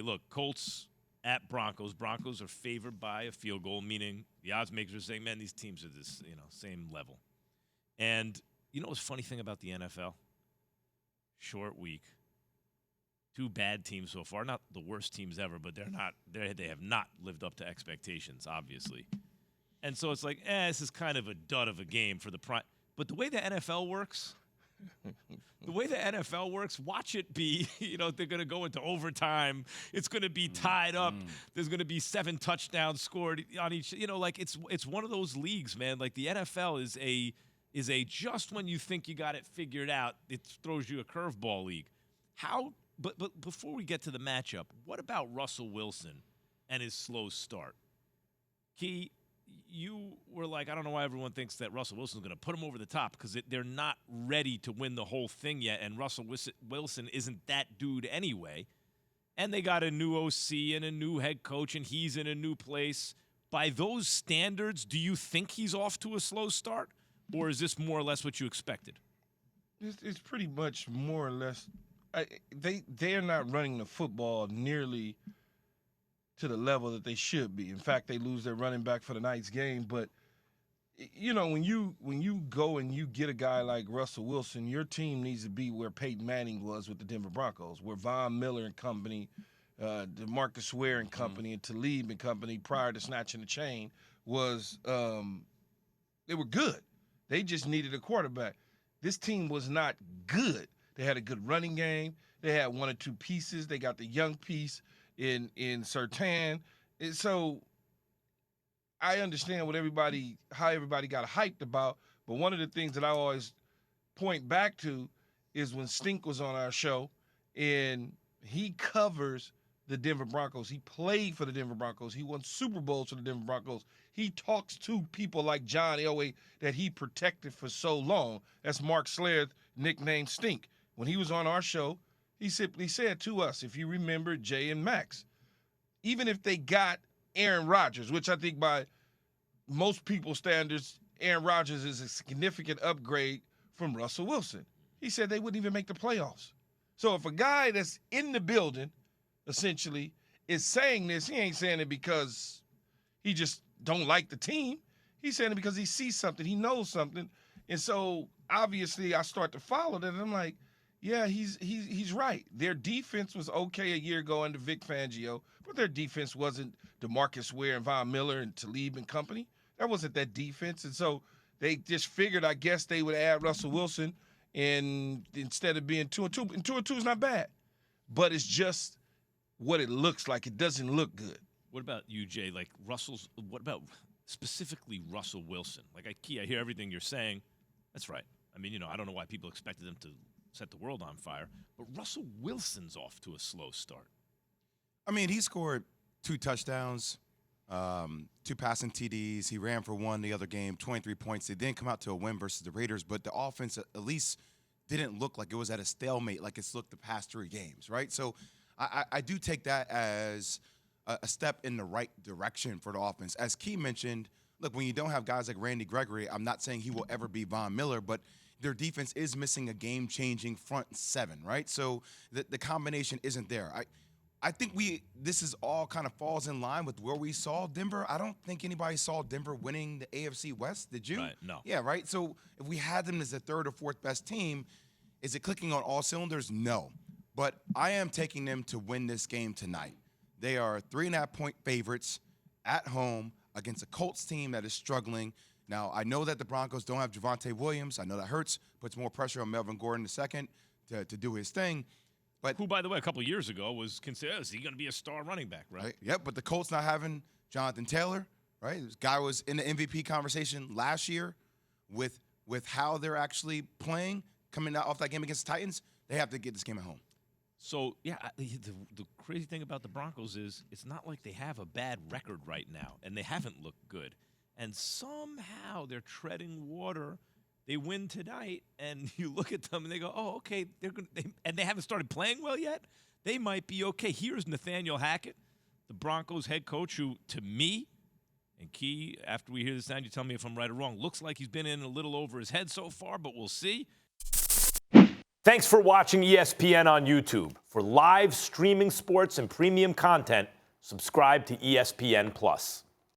Look, Colts at Broncos. Broncos are favored by a field goal, meaning the odds makers are saying, man, these teams are this, same level. And you know what's funny thing about the NFL? Short week. Two bad teams so far. Not the worst teams ever, but they have not lived up to expectations, obviously. And so it's like, this is kind of a dud of a game for the prime. But the way the NFL works, watch it be, they're going to go into overtime. It's going to be tied up. There's going to be 7 touchdowns scored on each. It's one of those leagues, man. Like the NFL is a just when you think you got it figured out, it throws you a curveball league. But before we get to the matchup, what about Russell Wilson and his slow start? Key, you were like, I don't know why everyone thinks that Russell Wilson's going to put him over the top because they're not ready to win the whole thing yet, and Russell Wilson isn't that dude anyway. And they got a new OC and a new head coach, and he's in a new place. By those standards, do you think he's off to a slow start, or is this more or less what you expected? It's pretty much more or less. They are not running the football nearly to the level that they should be. In fact, they lose their running back for the night's game. But when you go and you get a guy like Russell Wilson, your team needs to be where Peyton Manning was with the Denver Broncos, where Von Miller and company, DeMarcus Ware and company, and Talib and company prior to snatching the chain was they were good. They just needed a quarterback. This team was not good. They had a good running game. They had 1 or 2 pieces. They got the young piece in Surtain. And so I understand how everybody got hyped about, but one of the things that I always point back to is when Stink was on our show, and he covers the Denver Broncos. He played for the Denver Broncos. He won Super Bowls for the Denver Broncos. He talks to people like John Elway that he protected for so long. That's Mark Slair, nicknamed Stink. When he was on our show, he simply said to us, if you remember Jay and Max, even if they got Aaron Rodgers, which I think by most people's standards, Aaron Rodgers is a significant upgrade from Russell Wilson. He said they wouldn't even make the playoffs. So if a guy that's in the building, essentially, is saying this, he ain't saying it because he just don't like the team. He's saying it because he sees something, he knows something. And so obviously I start to follow that, and I'm like, yeah, he's right. Their defense was okay a year ago under Vic Fangio, but their defense wasn't DeMarcus Ware and Von Miller and Talib and company. That wasn't that defense. And so they just figured, I guess, they would add Russell Wilson, and instead of being 2-2, and 2-2 is not bad. But it's just what it looks like. It doesn't look good. What about you, Jay? Like what about specifically Russell Wilson? Like, I hear everything you're saying. That's right. I mean, I don't know why people expected them to set the world on fire, but Russell Wilson's off to a slow start. I mean, he scored 2 touchdowns, 2 passing TDs. He ran for 1 the other game, 23 points. They didn't come out to a win versus the Raiders, but the offense at least didn't look like it was at a stalemate like it's looked the past 3 games, right? So I do take that as a step in the right direction for the offense. As Key mentioned, look, when you don't have guys like Randy Gregory, I'm not saying he will ever be Von Miller, but their defense is missing a game-changing front 7, right? So the combination isn't there. I think this is all kind of falls in line with where we saw Denver. I don't think anybody saw Denver winning the AFC West. Did you? Right, no. Yeah, right? So if we had them as the 3rd or 4th best team, is it clicking on all cylinders? No. But I am taking them to win this game tonight. They are 3.5-point favorites at home against a Colts team that is struggling. Now, I know that the Broncos don't have Javonte Williams. I know that hurts, puts more pressure on Melvin Gordon II to do his thing. But who, by the way, a couple of years ago was considered, is he going to be a star running back, right? Yep, but the Colts not having Jonathan Taylor, right? This guy was in the MVP conversation last year with how they're actually playing, coming out off that game against the Titans. They have to get this game at home. So, yeah, the crazy thing about the Broncos is it's not like they have a bad record right now, and they haven't looked good. And somehow they're treading water. They win tonight, and you look at them and they go, "Oh, okay." And they haven't started playing well yet. They might be okay. Here's Nathaniel Hackett, the Broncos head coach, who, to me, and Key, after we hear this sound, you tell me if I'm right or wrong. Looks like he's been in a little over his head so far, but we'll see. Thanks for watching ESPN on YouTube. For live streaming sports and premium content, subscribe to ESPN+.